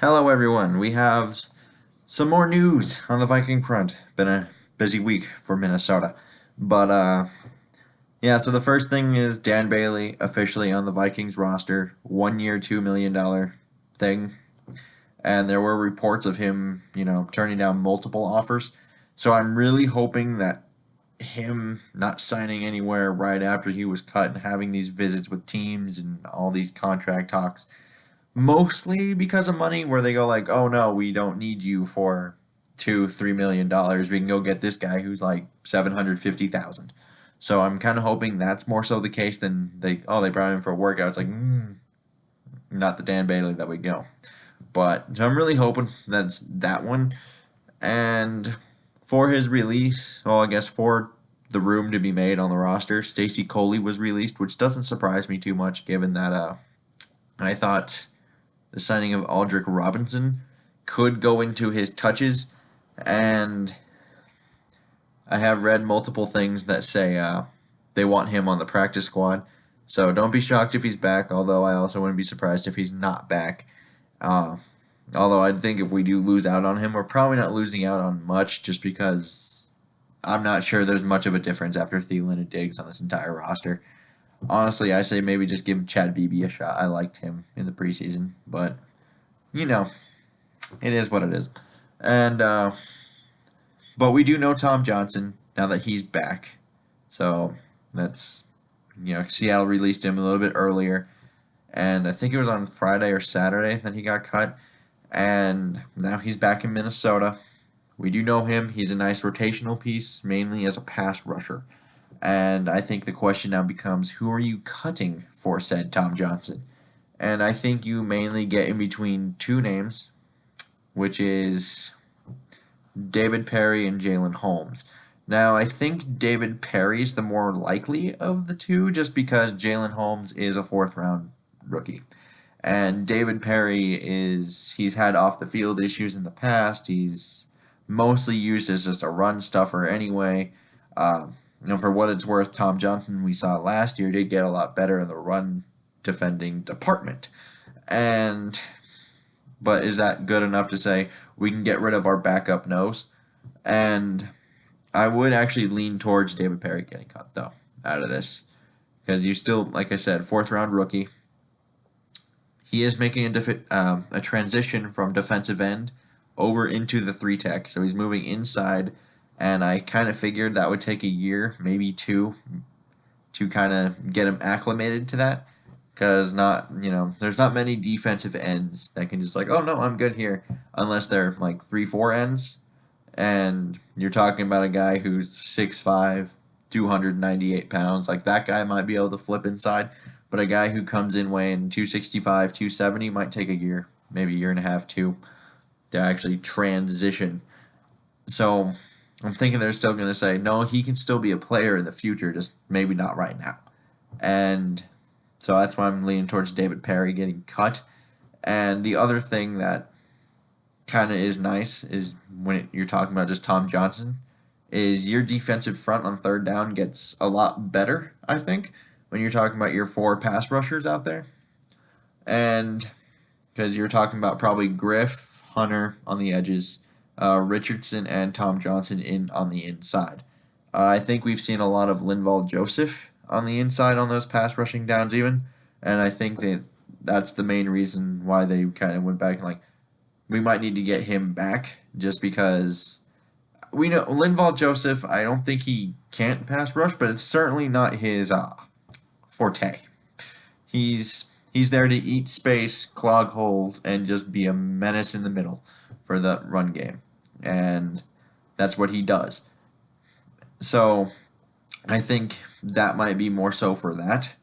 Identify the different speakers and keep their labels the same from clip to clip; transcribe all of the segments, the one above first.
Speaker 1: Hello, everyone. We have some more news on the Viking front. Been a busy week for Minnesota. But yeah, so the first thing is Dan Bailey officially on the Vikings roster. 1 year, $2 million thing. And there were reports of him, turning down multiple offers. So I'm really hoping that him not signing anywhere right after he was cut and having these visits with teams and all these contract talks mostly because of money where they go like, oh no, we don't need you for $2-3 million. We can go get this guy who's like 750,000. So I'm kind of hoping that's more so the case than they brought him for a workout. It's like not the Dan Bailey that we know. But so I'm really hoping that's that one. And for his release, well, I guess for the room to be made on the roster, Stacey Coley was released, which doesn't surprise me too much given that I thought the signing of Aldrick Robinson could go into his touches, and I have read multiple things that say they want him on the practice squad. So don't be shocked if he's back, although I also wouldn't be surprised if he's not back. Uh, Although I think if we do lose out on him, we're probably not losing out on much just because I'm not sure there's much of a difference after Thielen and Diggs on this entire roster. Honestly, I say maybe just give Chad Beebe a shot. I liked him in the preseason, but you know, it is what it is. And but we do know Tom Johnson now that he's back. So that's Seattle released him a little bit earlier, and I think it was on Friday or Saturday that he got cut. And now he's back in Minnesota. We do know him. He's a nice rotational piece, mainly as a pass rusher. And I think the question now becomes, who are you cutting for said Tom Johnson? And I think you mainly get in between two names, which is David Perry and Jalen Holmes. Now, I think David Perry's the more likely of the two just because Jalen Holmes is a fourth round rookie. And David Perry he's had off the field issues in the past. He's mostly used as just a run stuffer anyway. For what it's worth, Tom Johnson, we saw last year, did get a lot better in the run defending department. But is that good enough to say we can get rid of our backup nose? And I would actually lean towards David Perry getting cut, though, out of this. Because you still, like I said, fourth round rookie. He is making a transition from defensive end over into the 3 tech. So he's moving inside. And I kind of figured that would take a year, maybe two, to kind of get him acclimated to that. Because there's not many defensive ends that can just like, oh no, I'm good here. Unless they're like 3-4 ends. And you're talking about a guy who's 6'5", 298 pounds. Like that guy might be able to flip inside. But a guy who comes in weighing 265, 270 might take a year, maybe a year and a half, two, to actually transition. So I'm thinking they're still going to say, no, he can still be a player in the future, just maybe not right now. And so that's why I'm leaning towards David Perry getting cut. And the other thing that kind of is nice is when you're talking about just Tom Johnson, is your defensive front on third down gets a lot better, I think, when you're talking about your 4 pass rushers out there. And because you're talking about probably Griff, Hunter on the edges, Richardson, and Tom Johnson on the inside. I think we've seen a lot of Linval Joseph on the inside on those pass rushing downs even. And I think that's the main reason why they kind of went back and like, we might need to get him back just because we know Linval Joseph, I don't think he can't pass rush, but it's certainly not his forte. He's there to eat space, clog holes, and just be a menace in the middle for the run game. And that's what he does. So I think that might be more so for that.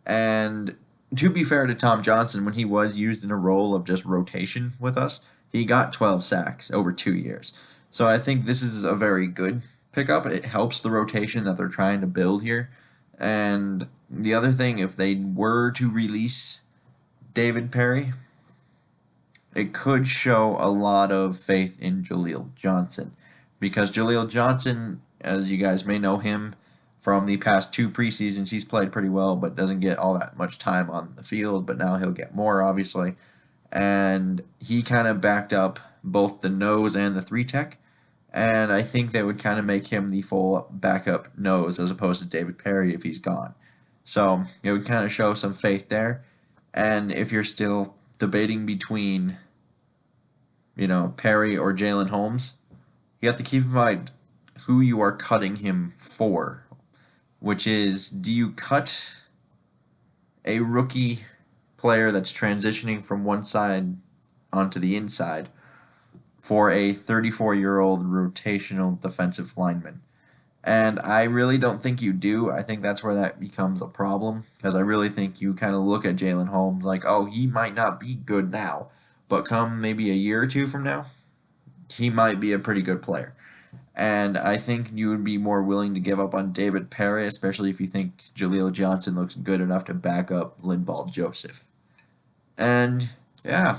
Speaker 1: And to be fair to Tom Johnson, when he was used in a role of just rotation with us, he got 12 sacks over 2 years. So I think this is a very good pickup. It helps the rotation that they're trying to build here. And the other thing, if they were to release David Perry, it could show a lot of faith in Jaleel Johnson. Because Jaleel Johnson, as you guys may know him from the past 2 preseasons, he's played pretty well, but doesn't get all that much time on the field. But now he'll get more, obviously. and he kind of backed up both the nose and the 3 tech. And I think that would kind of make him the full backup nose as opposed to David Perry if he's gone. So it would kind of show some faith there. And if you're still debating between, Perry or Jalen Holmes, you have to keep in mind who you are cutting him for, which is, do you cut a rookie player that's transitioning from one side onto the inside for a 34-year-old rotational defensive lineman? And I really don't think you do. I think that's where that becomes a problem, because I really think you kind of look at Jalen Holmes like, oh, he might not be good now, but come maybe a year or two from now, he might be a pretty good player. And I think you would be more willing to give up on David Perry, especially if you think Jaleel Johnson looks good enough to back up Linval Joseph. And yeah,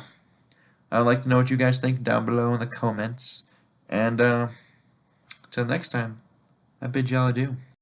Speaker 1: I'd like to know what you guys think down below in the comments. And till next time, I bid y'all adieu.